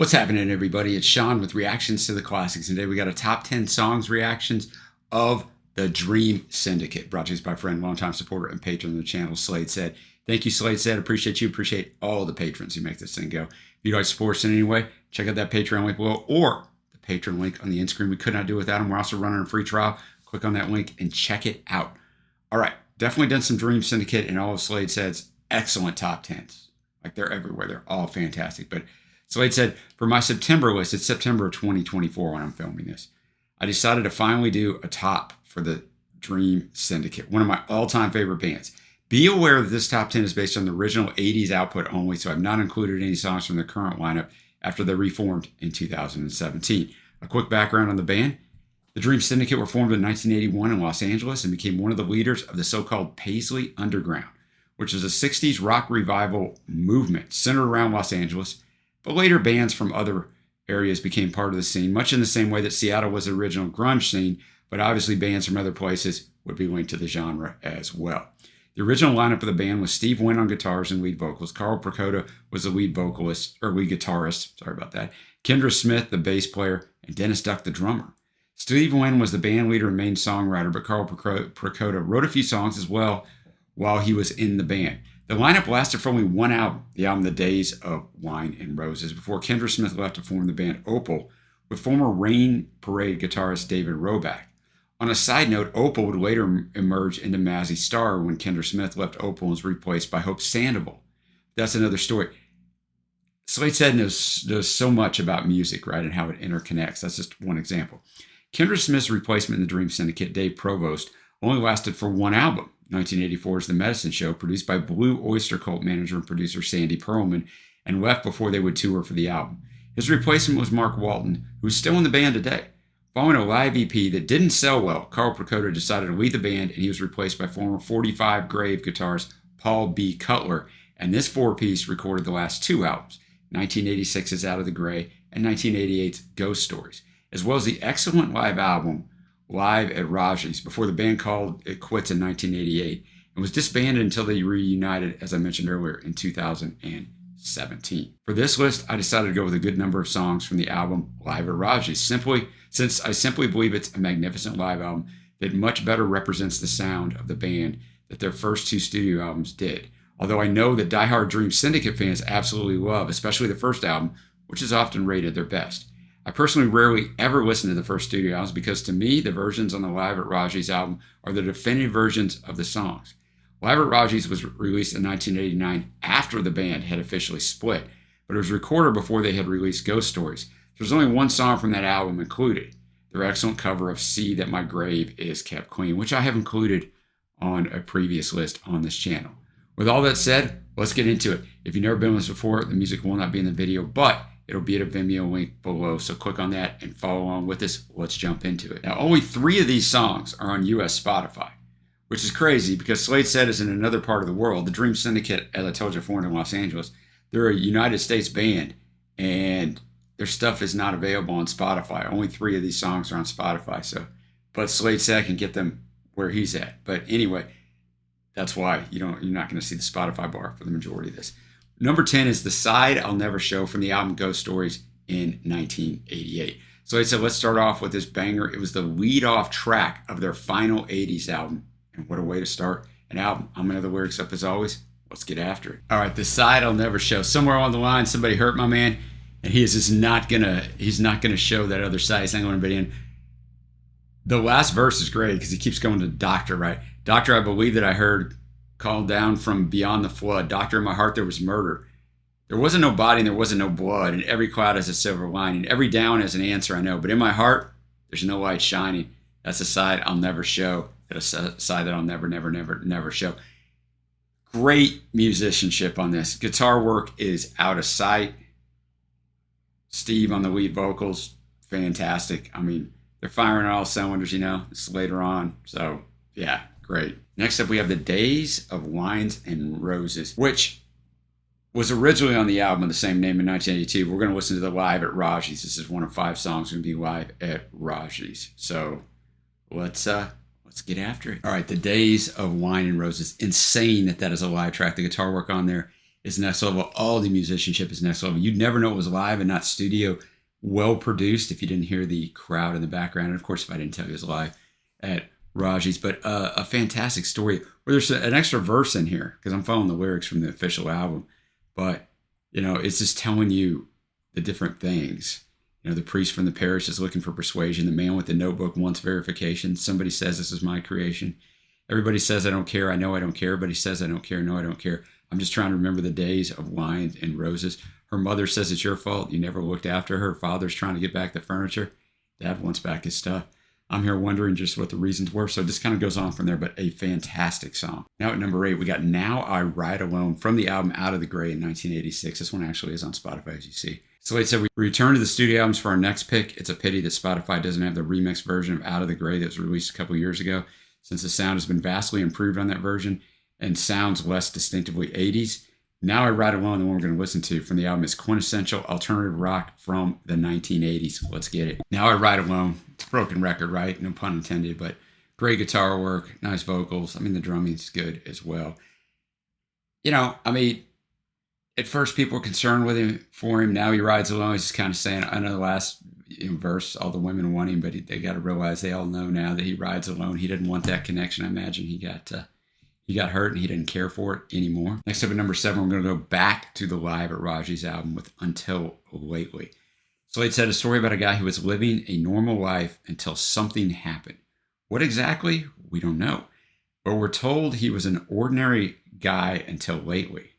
What's happening, everybody? It's Sean with Reactions to the Classics. And today we got a top 10 songs reactions of the Dream Syndicate, brought to us by friend, longtime supporter, and patron of the channel, Slade Said. Thank you, Slade Said. Appreciate you. Appreciate all the patrons who make this thing go. If you'd like to support us in any way, check out that Patreon link below or the Patreon link on the end screen. We could not do without them. We're also running a free trial. Click on that link and check it out. All right. Definitely done some Dream Syndicate and all of Slade Said's excellent top 10s. Like, they're everywhere. They're all fantastic. But Slade said, for my September list, it's September of 2024 when I'm filming this, I decided to finally do a top for the Dream Syndicate, one of my all-time favorite bands. Be aware that this top 10 is based on the original 80s output only, so I've not included any songs from the current lineup after they reformed in 2017. A quick background on the band. The Dream Syndicate were formed in 1981 in Los Angeles and became one of the leaders of the so-called Paisley Underground, which is a 60s rock revival movement centered around Los Angeles. But later, bands from other areas became part of the scene, much in the same way that Seattle was the original grunge scene, but obviously bands from other places would be linked to the genre as well. The original lineup of the band was Steve Wynn on guitars and lead vocals. Carl Procota was the lead vocalist, or lead guitarist, sorry about that. Kendra Smith, the bass player, and Dennis Duck, the drummer. Steve Wynn was the band leader and main songwriter, but Carl Procota wrote a few songs as well while he was in the band. The lineup lasted for only one album, the album The Days of Wine and Roses, before Kendra Smith left to form the band Opal with former Rain Parade guitarist David Roback. On a side note, Opal would later emerge into Mazzy Star when Kendra Smith left Opal and was replaced by Hope Sandoval. That's another story. Slade Said knows so much about music, right, and how it interconnects. That's just one example. Kendra Smith's replacement in the Dream Syndicate, Dave Provost, only lasted for one album. 1984's The Medicine Show, produced by Blue Oyster Cult manager and producer Sandy Pearlman, and left before they would tour for the album. His replacement was Mark Walton, who's still in the band today. Following a live EP that didn't sell well, Carl Procota decided to leave the band, and he was replaced by former 45 Grave guitarist Paul B. Cutler, and this four-piece recorded the last two albums, 1986's Out of the Gray and 1988's Ghost Stories, as well as the excellent live album Live at Raji's, before the band called it quits in 1988 and was disbanded until they reunited, as I mentioned earlier, in 2017. For this list, I decided to go with a good number of songs from the album Live at Raji's, since I simply believe it's a magnificent live album that much better represents the sound of the band that their first two studio albums did. Although I know that diehard Dream Syndicate fans absolutely love, especially the first album, which is often rated their best. I personally rarely ever listen to the first studio albums because to me, the versions on the Live at Raji's album are the definitive versions of the songs. Live at Raji's was released in 1989 after the band had officially split, but it was recorded before they had released Ghost Stories. There's only one song from that album included, their excellent cover of See That My Grave Is Kept Clean, which I have included on a previous list on this channel. With all that said, let's get into it. If you've never been with us before, the music will not be in the video, but it'll be at a Vimeo link below, so click on that and follow along with us. Let's jump into it. Now, only 3 of these songs are on US Spotify, which is crazy because Slade Said is in another part of the world. The Dream Syndicate, as I told you, formed in Los Angeles. They're a United States band, and their stuff is not available on Spotify. Only 3 of these songs are on Spotify, but Slade Said can get them where he's at. But anyway, that's why you're not going to see the Spotify bar for the majority of this. Number 10 is The Side I'll Never Show from the album Ghost Stories in 1988. So I said, let's start off with this banger. It was the lead-off track of their final 80s album. And what a way to start an album. I'm going to have the lyrics up as always. Let's get after it. All right, The Side I'll Never Show. Somewhere on the line, somebody hurt my man, and he's not gonna show that other side. He's not going to be in. The last verse is great because he keeps going to doctor, right? Doctor, I believe that I heard called down from beyond the flood. Doctor, in my heart there was murder. There wasn't no body and there wasn't no blood, and every cloud has a silver lining. Every down has an answer, I know, but in my heart there's no light shining. That's a side I'll never show. That's a side that I'll never show. Great musicianship on this. Guitar work is out of sight. Steve on the lead vocals, fantastic. I mean, they're firing on all cylinders, It's later on, so yeah, great. Next up, we have The Days of Wines and Roses, which was originally on the album of the same name in 1982. We're going to listen to the Live at Raji's. This is one of 5 songs going to be Live at Raji's. So let's get after it. All right, The Days of Wine and Roses. Insane that is a live track. The guitar work on there is next level. All the musicianship is next level. You'd never know it was live and not studio, well produced if you didn't hear the crowd in the background. And of course, if I didn't tell you it was live at Raji's. But a fantastic story where there's an extra verse in here because I'm following the lyrics from the official album. But, it's just telling you the different things. The priest from the parish is looking for persuasion. The man with the notebook wants verification. Somebody says this is my creation. Everybody says I don't care. I know I don't care. Everybody says I don't care. No, I don't care. I'm just trying to remember the days of wine and roses. Her mother says it's your fault. You never looked after her. Father's trying to get back the furniture. Dad wants back his stuff. I'm here wondering just what the reasons were. So it just kind of goes on from there, but a fantastic song. Now at number 8, we got Now I Ride Alone from the album Out of the Gray in 1986. This one actually is on Spotify, as you see. Slade said we return to the studio albums for our next pick. It's a pity that Spotify doesn't have the remix version of Out of the Gray that was released a couple years ago, since the sound has been vastly improved on that version and sounds less distinctively 80s. Now I Ride Alone, the one we're going to listen to from the album, is quintessential alternative rock from the 1980s. Let's get it. Now I Ride Alone. It's a broken record, right? No pun intended, but great guitar work, nice vocals. The drumming's good as well. At first people were concerned with him for him. Now he rides alone. He's just kind of saying, I know the last verse, all the women want him, but they got to realize they all know now that he rides alone. He didn't want that connection. I imagine he got hurt and he didn't care for it anymore. Next up at number 7, we're going to go back to the Live at Raji's album with Until Lately. Slade said a story about a guy who was living a normal life until something happened. What exactly? We don't know. But we're told he was an ordinary guy until lately.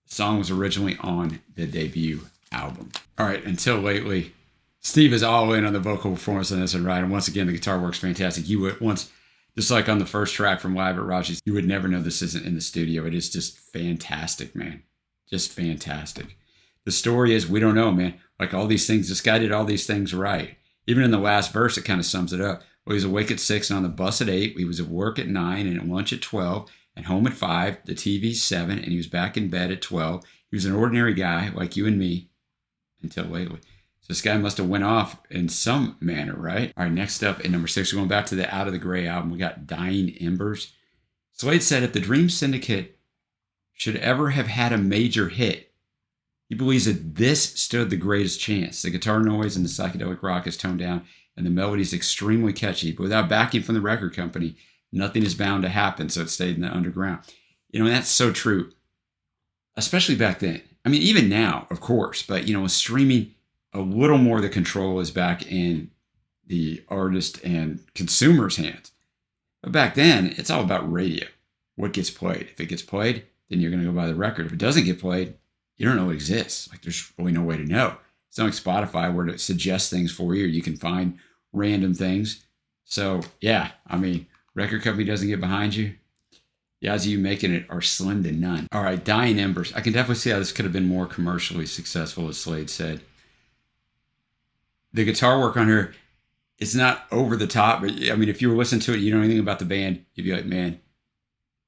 The song was originally on the debut album. All right, Until Lately. Steve is all in on the vocal performance on this one, right? And once again, the guitar work's fantastic. Just like on the first track from Live at Raji's, you would never know this isn't in the studio. It is just fantastic, man. Just fantastic. The story is, we don't know, man. Like all these things, this guy did all these things right. Even in the last verse, it kind of sums it up. Well, he was awake at 6 and on the bus at 8. He was at work at 9 and at lunch at 12 and home at 5. The TV's 7 and he was back in bed at 12. He was an ordinary guy like you and me until lately. So this guy must have went off in some manner, right? All right, next up at number 6, we're going back to the Out of the Gray album. We got Dying Embers. Slade said if the Dream Syndicate should ever have had a major hit, he believes that this stood the greatest chance. The guitar noise and the psychedelic rock is toned down, and the melody is extremely catchy. But without backing from the record company, nothing is bound to happen, so it stayed in the underground. And that's so true, especially back then. Even now, of course, but, with streaming, a little more of the control is back in the artist and consumer's hands. But back then, it's all about radio. What gets played? If it gets played, then you're going to go buy the record. If it doesn't get played, you don't know it exists. Like, there's really no way to know. It's not like Spotify where it suggests things for you, or you can find random things. So, yeah, record company doesn't get behind you. The odds of you making it are slim to none. All right, Dying Embers. I can definitely see how this could have been more commercially successful, as Slade said. The guitar work on here is not over the top, but if you were listening to it, you know anything about the band, you'd be like, man,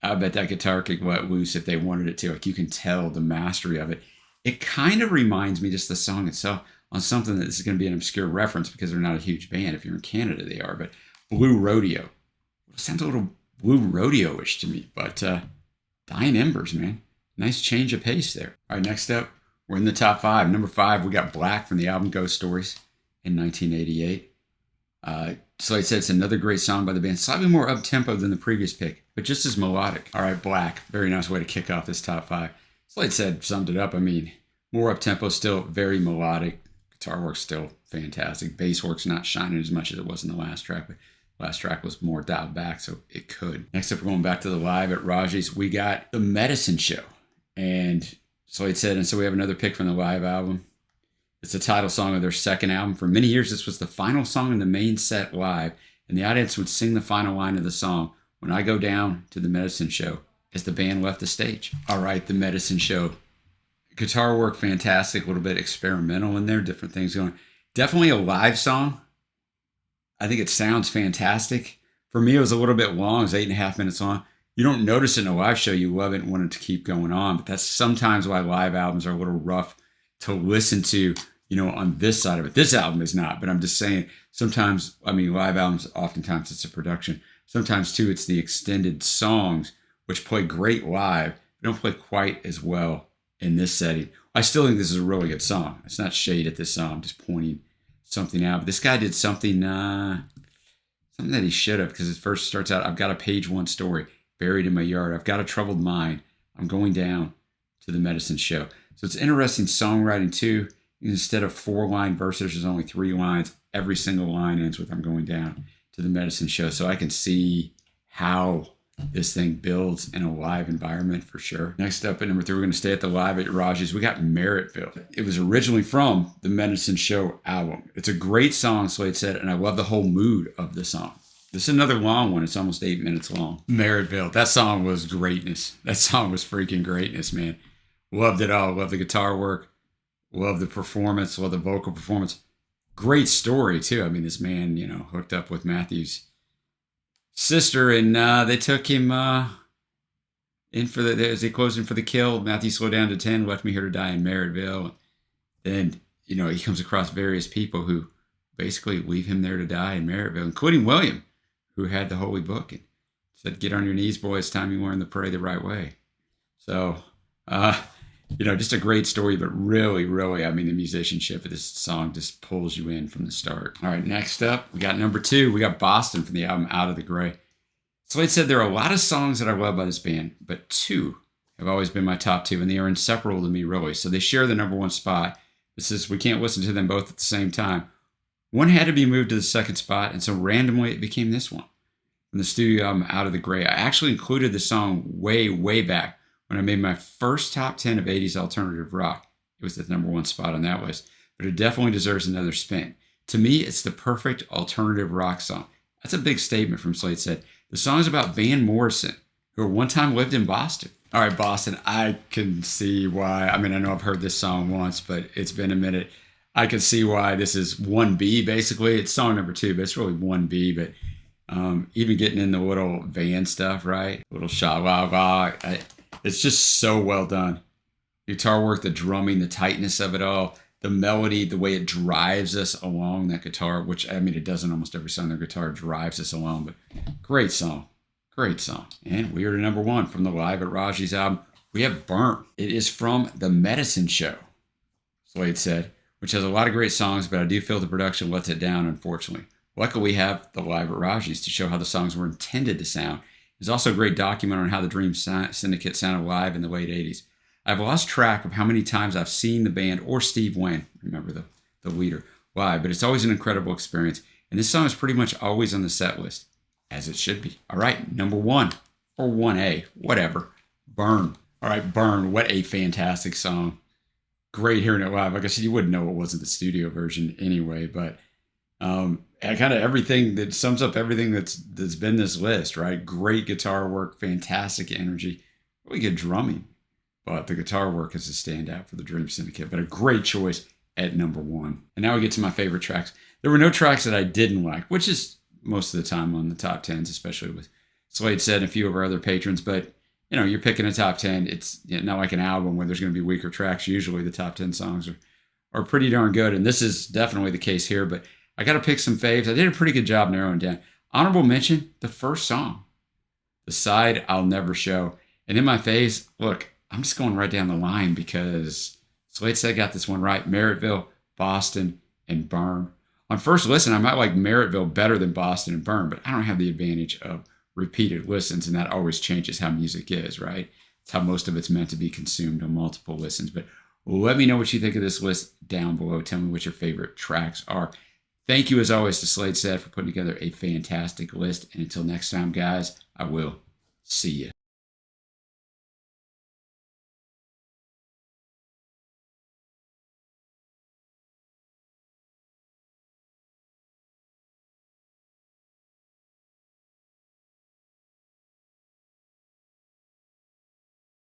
I bet that guitar could let loose if they wanted it to. Like, you can tell the mastery of it. It kind of reminds me, just the song itself, on something that is going to be an obscure reference because they're not a huge band. If you're in Canada, they are, but Blue Rodeo. It sounds a little Blue Rodeo-ish to me, but Dying Embers, man. Nice change of pace there. All right, next up, we're in the top 5. Number 5, we got Black from the album Ghost Stories in 1988. Slade said it's another great song by the band, slightly more up-tempo than the previous pick, but just as melodic. All right, Black, very nice way to kick off this top 5. Slade said, summed it up. More up-tempo, still very melodic. Guitar work's still fantastic. Bass work's not shining as much as it was in the last track, but last track was more dialed back, so it could. Next up, we're going back to the Live at Raji's. We got The Medicine Show. And Slade said, and so we have another pick from the Live album. It's the title song of their second album. For many years, this was the final song in the main set live, and the audience would sing the final line of the song, "When I Go Down to the Medicine Show," as the band left the stage. All right, The Medicine Show. Guitar work, fantastic. A little bit experimental in there, different things going. Definitely a live song. I think it sounds fantastic. For me, it was a little bit long. It was 8.5 minutes long. You don't notice it in a live show. You love it and want it to keep going on, but that's sometimes why live albums are a little rough to listen to, on this side of it. This album is not, but I'm just saying sometimes, live albums, oftentimes it's a production. Sometimes too, it's the extended songs, which play great live, but don't play quite as well in this setting. I still think this is a really good song. It's not shade at this song. I'm just pointing something out. But this guy did something that he should have, because it first starts out, I've got a page one story buried in my yard. I've got a troubled mind. I'm going down to the medicine show. So it's interesting songwriting too. Instead of 4-line verses, there's only 3 lines. Every single line ends with I'm going down to the medicine show. So I can see how this thing builds in a live environment for sure. Next up at number 3, we're going to stay at the Live at Raji's. We got Merrittville. It was originally from the Medicine Show album. It's a great song, Slade said, and I love the whole mood of the song. This is another long one. It's almost 8 minutes long. Merrittville. That song was greatness. That song was freaking greatness, man. Loved it all. Loved the guitar work. Loved the performance. Loved the vocal performance. Great story, too. I mean, this man, hooked up with Matthew's sister, and they took him in for as they closed in for the kill. Matthew slowed down to 10, left me here to die in Merrittville. Then, he comes across various people who basically leave him there to die in Merrittville, including William, who had the Holy Book and said, "Get on your knees, boy. It's time you learn to pray the right way." So, just a great story, but really, really, I mean, the musicianship of this song just pulls you in from the start. All right, next up, we got number 2. We got Boston from the album Out of the Gray. Slade said there are a lot of songs that I love by this band, but 2 have always been my top 2, and they are inseparable to me, really. So they share the number 1 spot. We can't listen to them both at the same time. One had to be moved to the 2nd spot, and so randomly it became this one. From the studio album Out of the Gray. I actually included the song way, way back when I made my first top 10 of 80s alternative rock. It was the number 1 spot on that list, but it definitely deserves another spin. To me, it's the perfect alternative rock song. That's a big statement from Slade said. The song is about Van Morrison, who one time lived in Boston. All right, Boston, I can see why. I mean, I know I've heard this song once, but it's been a minute. I can see why this is 1B, basically. It's song number 2, but it's really 1B. But even getting in the little Van stuff, right? Little sha-la-la. It's just so well done. Guitar work, the drumming, the tightness of it all, the melody, the way it drives us along that guitar, which, I mean, it does in almost every song. Their guitar drives us along, but great song. Great song. And we are to number 1 from the Live at Raji's album. We have Burn. It is from The Medicine Show, Slade said, which has a lot of great songs, but I do feel the production lets it down, unfortunately. Luckily, we have the Live at Raji's to show how the songs were intended to sound. There's also a great document on how the Dream Syndicate sounded live in the late 80s. I've lost track of how many times I've seen the band or Steve Wynn, remember the leader, live, but it's always an incredible experience. And this song is pretty much always on the set list, as it should be. All right, number 1, or 1A, whatever, Burn. All right, Burn, what a fantastic song. Great hearing it live. Like I said, you wouldn't know it wasn't the studio version anyway, but kind of everything that sums up everything that's been this list, right? Great guitar work, fantastic energy, really good drumming. But the guitar work is a standout for the Dream Syndicate, but a great choice at number 1. And now we get to my favorite tracks. There were no tracks that I didn't like, which is most of the time on the top 10s, especially with Slade said and a few of our other patrons. But, you're picking a top 10. It's not like an album where there's going to be weaker tracks. Usually the top 10 songs are pretty darn good. And this is definitely the case here. But I got to pick some faves. I did a pretty good job narrowing down. Honorable mention, the first song, The Side I'll Never Show. And in my faves, look, I'm just going right down the line because Slade said I got this one right. Merrittville, Boston, and Burn. On first listen, I might like Merrittville better than Boston and Burn, but I don't have the advantage of repeated listens, and that always changes how music is, right? It's how most of it's meant to be consumed on multiple listens. But let me know what you think of this list down below. Tell me what your favorite tracks are. Thank you, as always, to Slade said for putting together a fantastic list. And until next time, guys, I will see you.